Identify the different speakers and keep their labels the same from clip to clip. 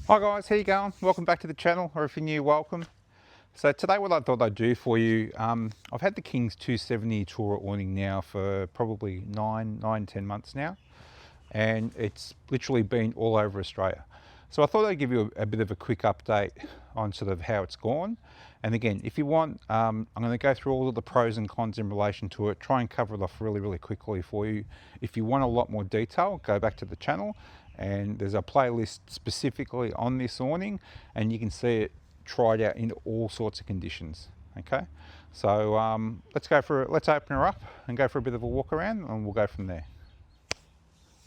Speaker 1: Hi guys, how you going? Welcome back to the channel, or if you're new, welcome. So today what I thought I'd do for you, I've had the King's 270 Tourer awning now for probably 10 months now, and it's literally been all over Australia. So I thought I'd give you a bit of a quick update on sort of how it's gone. And again, if you want, I'm going to go through all of the pros and cons in relation to it, try and cover it off really quickly for you. If you want a lot more detail, go back to the channel, and there's a playlist specifically on this awning, and you can see it tried out in all sorts of conditions. Okay, so let's open her up and go for a bit of a walk around, and we'll go from there.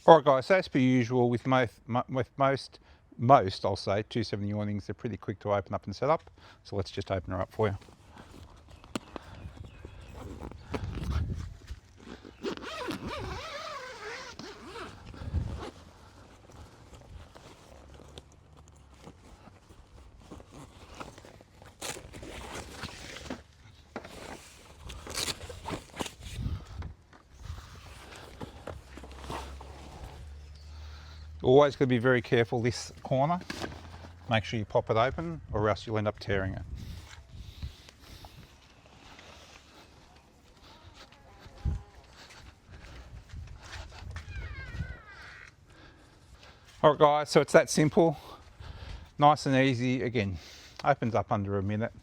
Speaker 1: Alright guys, so as per usual with most I'll say 270 awnings, they're pretty quick to open up and set up, so let's just open her up for you. Always got to be very careful this corner. Make sure you pop it open or else you'll end up tearing it. Alright guys, so it's that simple. Nice and easy. Again, opens up under a minute.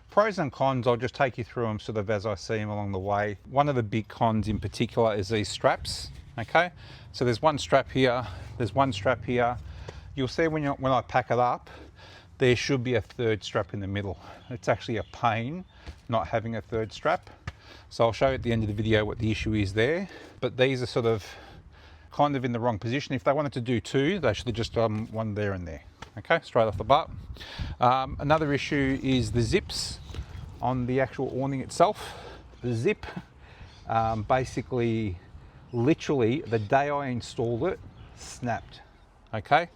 Speaker 1: Pros and cons, I'll just take you through them sort of as I see them along the way. One of the big cons in particular is these straps. Okay, so there's one strap here, there's one strap here. You'll see when I pack it up, there should be a third strap in the middle. It's actually a pain not having a third strap. So I'll show you at the end of the video what the issue is there. But these are sort of kind of in the wrong position. If they wanted to do two, they should have just done one there and there. Okay, straight off the bat. Another issue is the zips on the actual awning itself. The zip basically, literally the day I installed it, snapped. Okay,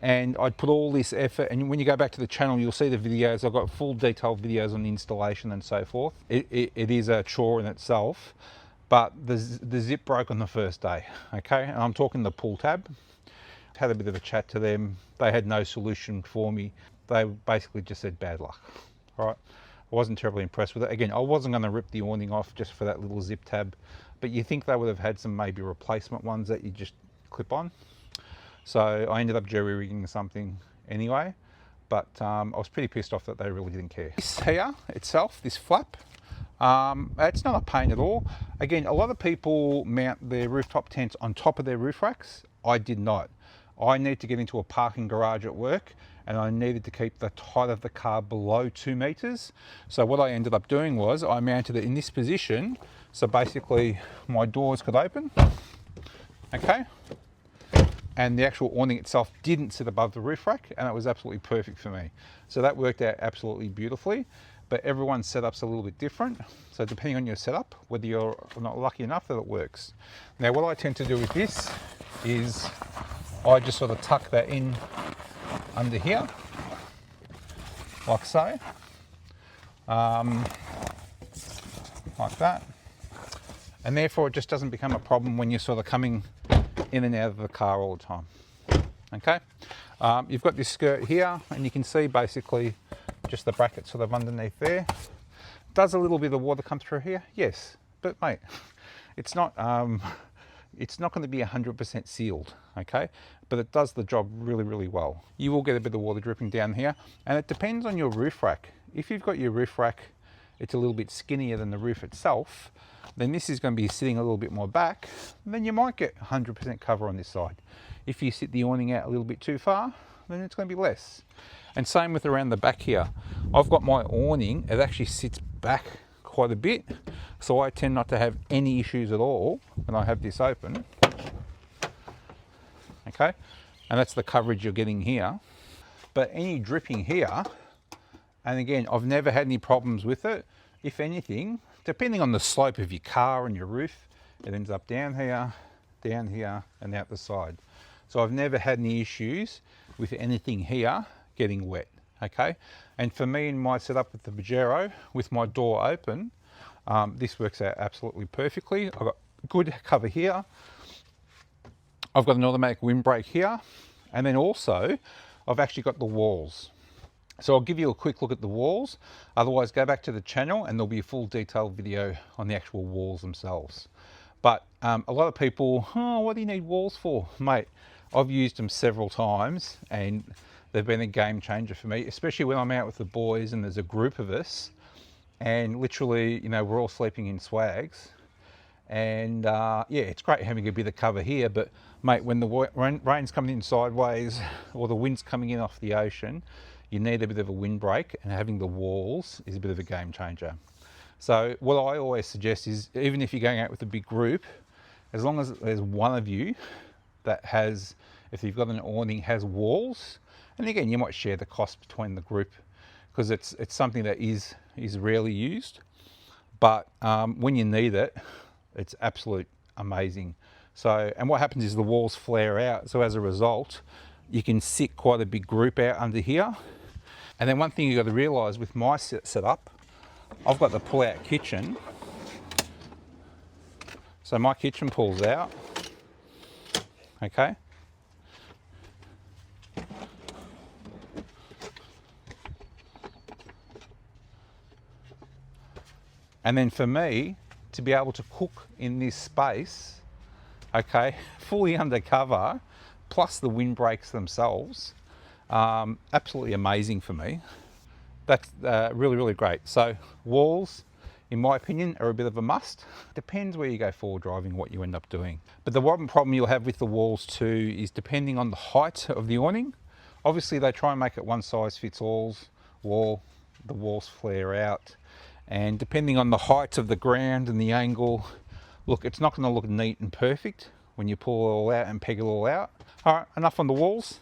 Speaker 1: and I'd put all this effort, and when you go back to the channel you'll see the videos. I've got full detailed videos on the installation and so forth. It is a chore in itself, but the zip broke on the first day. Okay, and I'm talking the pull tab. Had a bit of a chat to them. They had no solution for me. They basically just said bad luck. All right, I wasn't terribly impressed with it. Again, I wasn't going to rip the awning off just for that little zip tab, but you think they would have had some maybe replacement ones that you just clip on. So I ended up jerry rigging something anyway, but I was pretty pissed off that they really didn't care. This here itself, this flap, it's not a pain at all. Again, a lot of people mount their rooftop tents on top of their roof racks. I did not. I need to get into a parking garage at work, and I needed to keep the height of the car below 2 meters. So what I ended up doing was I mounted it in this position, so basically my doors could open, okay, and the actual awning itself didn't sit above the roof rack, and it was absolutely perfect for me. So that worked out absolutely beautifully, but everyone's setup's a little bit different. So depending on your setup, whether you're not lucky enough that it works. Now what I tend to do with this is I just sort of tuck that in under here, like so, like that. And therefore it just doesn't become a problem when you're sort of coming in and out of the car all the time. Okay, you've got this skirt here, and you can see basically just the bracket sort of underneath there. Does a little bit of water come through here? Yes, but mate, it's not going to be 100% sealed, okay? But it does the job really well. You will get a bit of water dripping down here, and it depends on your roof rack. If you've got your roof rack, it's a little bit skinnier than the roof itself, then this is going to be sitting a little bit more back, then you might get 100% cover on this side. If you sit the awning out a little bit too far, then it's going to be less. And same with around the back here. I've got my awning, it actually sits back quite a bit, so I tend not to have any issues at all when I have this open. Okay, and that's the coverage you're getting here. But any dripping here, and again, I've never had any problems with it. If anything, depending on the slope of your car and your roof, it ends up down here, and out the side. So I've never had any issues with anything here getting wet, okay? And for me in my setup with the Pajero, with my door open, this works out absolutely perfectly. I've got good cover here. I've got an automatic windbreak here, and then also I've actually got the walls. So I'll give you a quick look at the walls. Otherwise, go back to the channel and there'll be a full detailed video on the actual walls themselves. But a lot of people, oh, what do you need walls for? Mate, I've used them several times and they've been a game changer for me, especially when I'm out with the boys and there's a group of us and literally, you know, we're all sleeping in swags. And yeah, it's great having a bit of cover here, but mate, when the rain's coming in sideways or the wind's coming in off the ocean, you need a bit of a windbreak, and having the walls is a bit of a game changer. So what I always suggest is, even if you're going out with a big group, as long as there's one of you that has, if you've got an awning, has walls, and again, you might share the cost between the group because it's something that is rarely used, but when you need it, it's absolute amazing. So, and what happens is the walls flare out. So as a result, you can sit quite a big group out under here. And then one thing you've got to realise with my setup, I've got the pull-out kitchen. So my kitchen pulls out, okay? And then for me, to be able to cook in this space, okay, fully undercover, plus the windbreaks themselves, absolutely amazing for me. That's really, really great. So walls, in my opinion, are a bit of a must. Depends where you go forward driving, what you end up doing. But the one problem you'll have with the walls too is depending on the height of the awning. Obviously they try and make it one size fits all wall, the walls flare out. And depending on the height of the ground and the angle, look, it's not going to look neat and perfect when you pull it all out and peg it all out. All right, enough on the walls.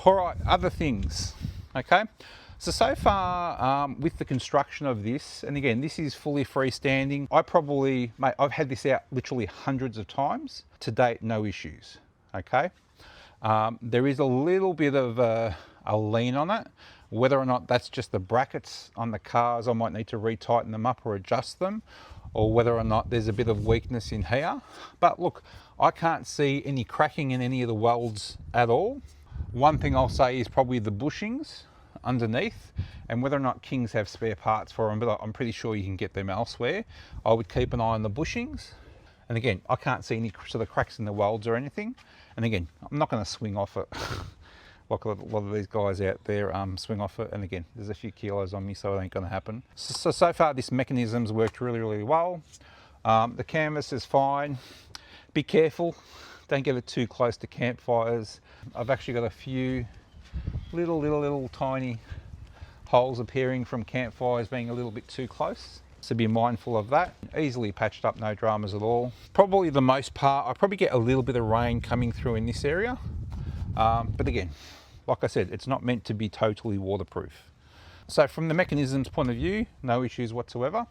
Speaker 1: All right, other things, okay? So far with the construction of this, and again, this is fully freestanding. Mate, I've had this out literally hundreds of times. To date, no issues, okay? There is a little bit of a lean on it. Whether or not that's just the brackets on the cars, I might need to retighten them up or adjust them, or whether or not there's a bit of weakness in here. But look, I can't see any cracking in any of the welds at all. One thing I'll say is probably the bushings underneath, and whether or not Kings have spare parts for them, but I'm pretty sure you can get them elsewhere. I would keep an eye on the bushings. And again, I can't see any sort of cracks in the welds or anything. And again, I'm not going to swing off it like a lot of these guys out there swing off it. And again, there's a few kilos on me, so it ain't going to happen. So far, this mechanism's worked really, really well. The canvas is fine. Be careful, don't get it too close to campfires. I've actually got a few little tiny holes appearing from campfires being a little bit too close. So be mindful of that. Easily patched up, no dramas at all. Probably the most part, I probably get a little bit of rain coming through in this area. But again, like I said, it's not meant to be totally waterproof. So from the mechanism's point of view, no issues whatsoever.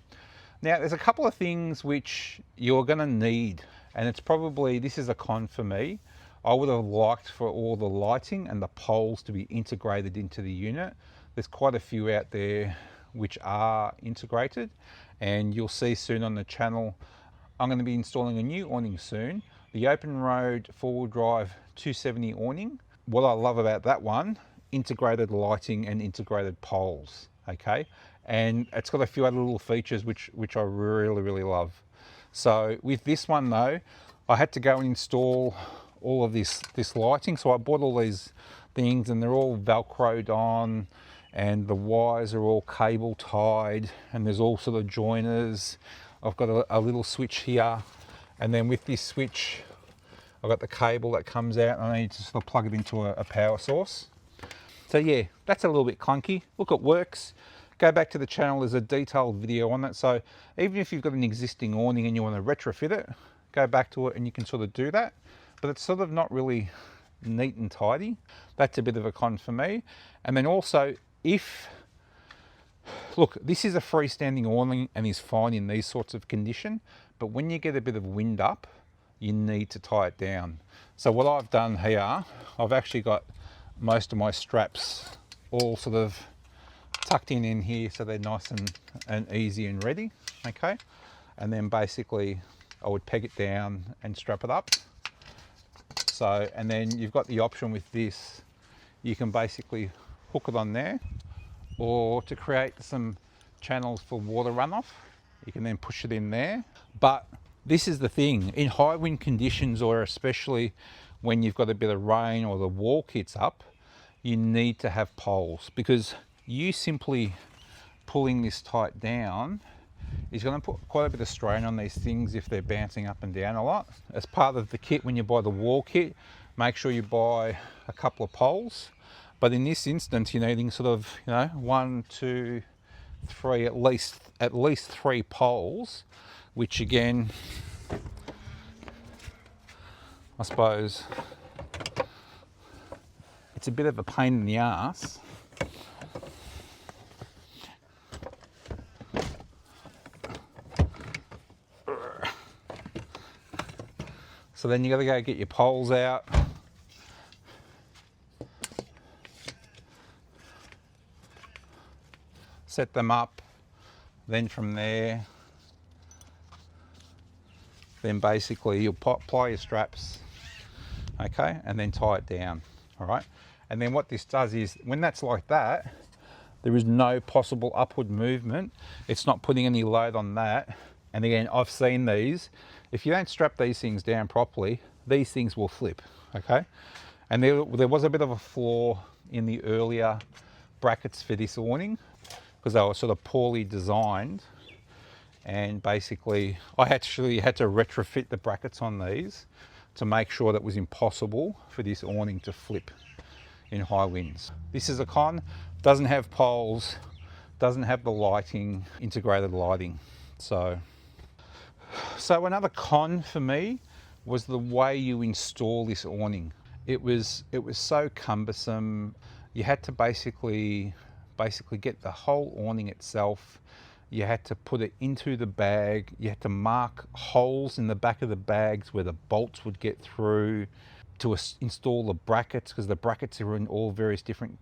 Speaker 1: Now there's a couple of things which you're gonna need, and it's probably, this is a con for me. I would have liked for all the lighting and the poles to be integrated into the unit. There's quite a few out there which are integrated, and you'll see soon on the channel, I'm going to be installing a new awning soon, the open road four-wheel drive 270 awning. What I love about that one, integrated lighting and integrated poles, okay? And it's got a few other little features which I really love. So with this one though, I had to go and install all of this lighting. So I bought all these things and they're all velcroed on, and the wires are all cable tied, and there's all sort of joiners. I've got a little switch here, and then with this switch I've got the cable that comes out, and I need to sort of plug it into a power source. So yeah, that's a little bit clunky. Look, it works. Go back to the channel, there's a detailed video on that. So even if you've got an existing awning and you want to retrofit it, go back to it and you can sort of do that. But it's sort of not really neat and tidy. That's a bit of a con for me. And then also, look, this is a freestanding awning and is fine in these sorts of condition, but when you get a bit of wind up, you need to tie it down. So what I've done here, I've actually got most of my straps all sort of tucked in here, so they're nice and easy and ready, okay? And then basically I would peg it down and strap it up. So, and then you've got the option with this, you can basically hook it on there, or to create some channels for water runoff, you can then push it in there. But this is the thing, in high wind conditions, or especially when you've got a bit of rain or the wall kits up, you need to have poles, because you simply pulling this tight down is going to put quite a bit of strain on these things if they're bouncing up and down a lot. As part of the kit, when you buy the wall kit, make sure you buy a couple of poles. But in this instance, you're needing sort of, 1, 2, 3, at least 3 poles, which again, I suppose it's a bit of a pain in the ass. So then you got to go get your poles out. Set them up. Then from there, then basically you'll apply your straps, okay, and then tie it down, all right? And then what this does is, when that's like that, there is no possible upward movement. It's not putting any load on that. And again, I've seen these. If you don't strap these things down properly, these things will flip, okay? And there was a bit of a flaw in the earlier brackets for this awning, because they were sort of poorly designed. And basically, I actually had to retrofit the brackets on these to make sure that it was impossible for this awning to flip in high winds. This is a con, doesn't have poles, doesn't have the lighting, integrated lighting. So another con for me was the way you install this awning. It was so cumbersome. You had to basically get the whole awning itself. You had to put it into the bag. You had to mark holes in the back of the bags where the bolts would get through to install the brackets, because the brackets are in all various different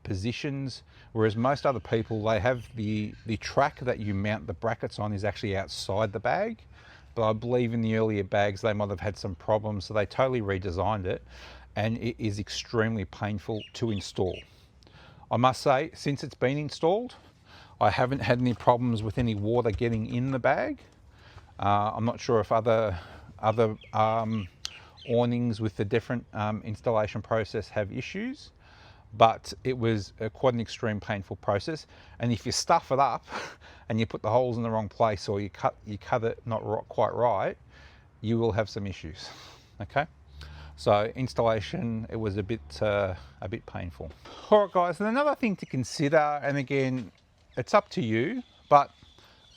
Speaker 1: positions. Whereas most other people, they have the track that you mount the brackets on is actually outside the bag. But I believe in the earlier bags, they might have had some problems, so they totally redesigned it, and it is extremely painful to install. I must say, since it's been installed, I haven't had any problems with any water getting in the bag. I'm not sure if other awnings with the different installation process have issues, but it was quite an extreme painful process. And if you stuff it up and you put the holes in the wrong place, or you cut it not quite right, you will have some issues, okay? So installation, it was a bit painful. All right, guys, and another thing to consider, and again, it's up to you, but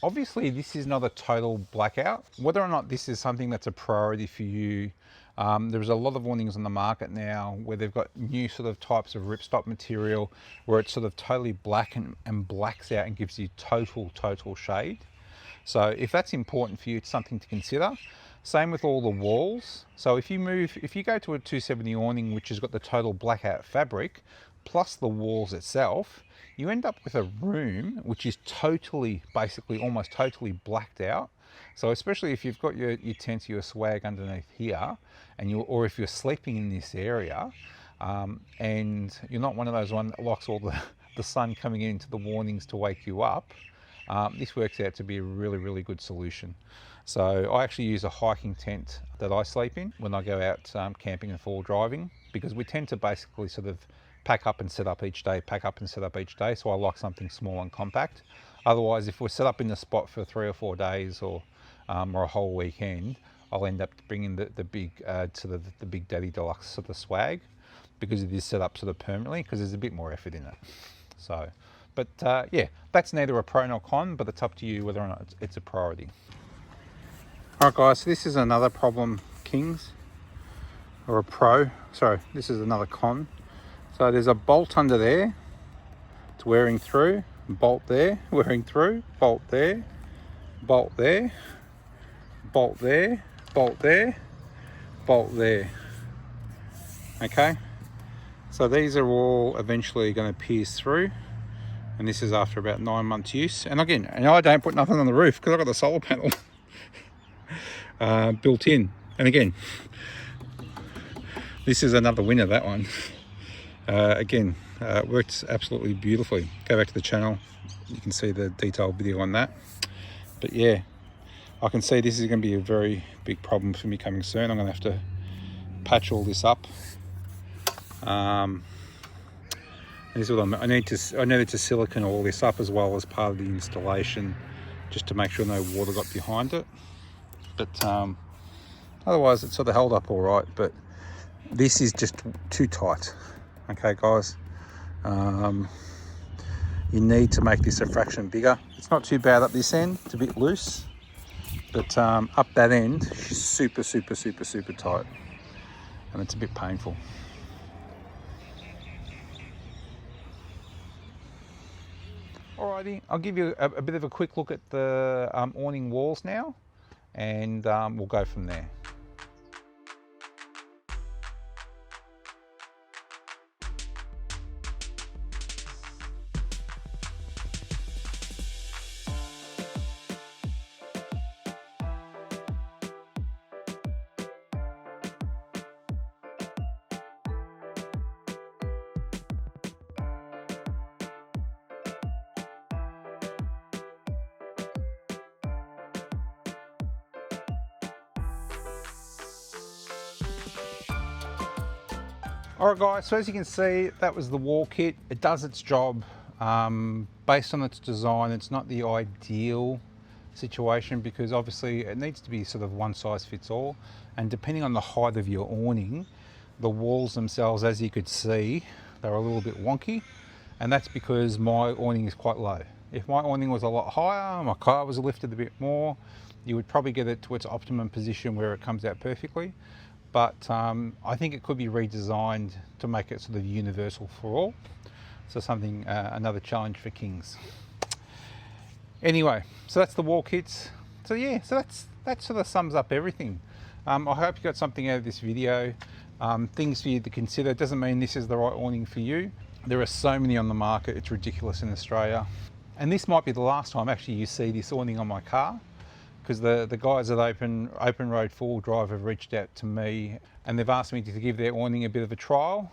Speaker 1: obviously this is not a total blackout. Whether or not this is something that's a priority for you, there's a lot of awnings on the market now where they've got new sort of types of ripstop material where it's sort of totally black and blacks out and gives you total shade. So if that's important for you, it's something to consider. Same with all the walls. So if you go to a 270 awning which has got the total blackout fabric plus the walls itself, you end up with a room which is basically almost totally blacked out. So especially if you've got your tents, your swag underneath here, or if you're sleeping in this area, and you're not one of those ones that likes all the sun coming into the awnings to wake you up, this works out to be a really good solution. So I actually use a hiking tent that I sleep in when I go out camping and fall driving, because we tend to basically sort of pack up and set up each day, so I like something small and compact. Otherwise, if we're set up in the spot for 3 or 4 days or a whole weekend, I'll end up bringing the big the Big Daddy Deluxe sort of swag, because it is set up sort of permanently, because there's a bit more effort in it. So, but yeah, that's neither a pro nor con, but it's up to you whether or not it's a priority. All right, guys, so this is another problem, Kings, or a pro. Sorry, this is another con. So there's a bolt under there, it's wearing through, bolt there, wearing through, bolt there, bolt there, bolt there, bolt there, bolt there. Okay, so these are all eventually going to pierce through, and this is after about 9 months use. And again, I don't put nothing on the roof because I've got the solar panel built in. And again, this is another winner, that one. Again, it works absolutely beautifully. Go back to the channel, you can see the detailed video on that. But yeah, I can see this is going to be a very big problem for me coming soon. I'm going to have to patch all this up. This is what I needed to silicone all this up as well as part of the installation, just to make sure no water got behind it. But otherwise it sort of held up all right, but this is just too tight. Okay guys, you need to make this a fraction bigger. It's not too bad up this end, it's a bit loose, but up that end, she's super tight, and it's a bit painful. Alrighty, I'll give you a bit of a quick look at the awning walls now, and we'll go from there. Alright guys, so as you can see, that was the wall kit. It does its job. Based on its design, it's not the ideal situation because obviously it needs to be sort of one size fits all, and depending on the height of your awning, the walls themselves, as you could see, they're a little bit wonky, and that's because my awning is quite low. If my awning was a lot higher, my car was lifted a bit more, you would probably get it to its optimum position where it comes out perfectly. But I think it could be redesigned to make it sort of universal for all. So something, another challenge for Kings. Anyway, so that's the wall kits. So yeah, so that sort of sums up everything. I hope you got something out of this video. Things for you to consider. It doesn't mean this is the right awning for you. There are so many on the market, it's ridiculous in Australia. And this might be the last time actually you see this awning on my car, because the guys at Open Road 4 Drive have reached out to me and they've asked me to give their awning a bit of a trial,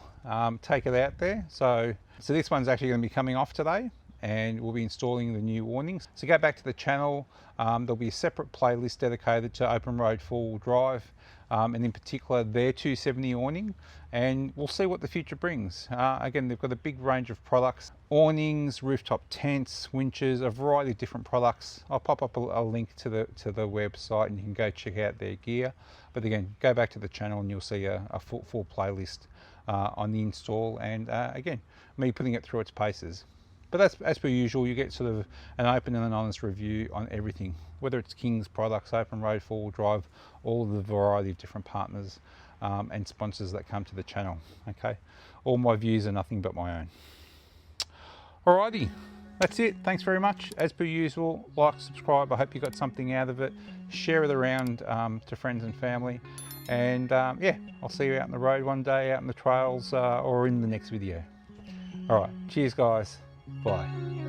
Speaker 1: take it out there. So this one's actually going to be coming off today, and we'll be installing the new awnings. So go back to the channel, there'll be a separate playlist dedicated to Open Road 4 Drive, and in particular their 270 awning, and we'll see what the future brings. Again, they've got a big range of products: awnings, rooftop tents, winches, a variety of different products. I'll pop up a link to the website and you can go check out their gear. But again, go back to the channel and you'll see a full playlist on the install, and again, me putting it through its paces. But that's, as per usual, you get sort of an open and an honest review on everything, whether it's Kings products, Open Road 4 Drive, all of the variety of different partners and sponsors that come to the channel. Okay, all my views are nothing but my own. Alrighty, that's it. Thanks very much. As per usual, like, subscribe. I hope you got something out of it. Share it around to friends and family. And yeah, I'll see you out on the road one day, out in the trails, or in the next video. All right, cheers guys. Bye.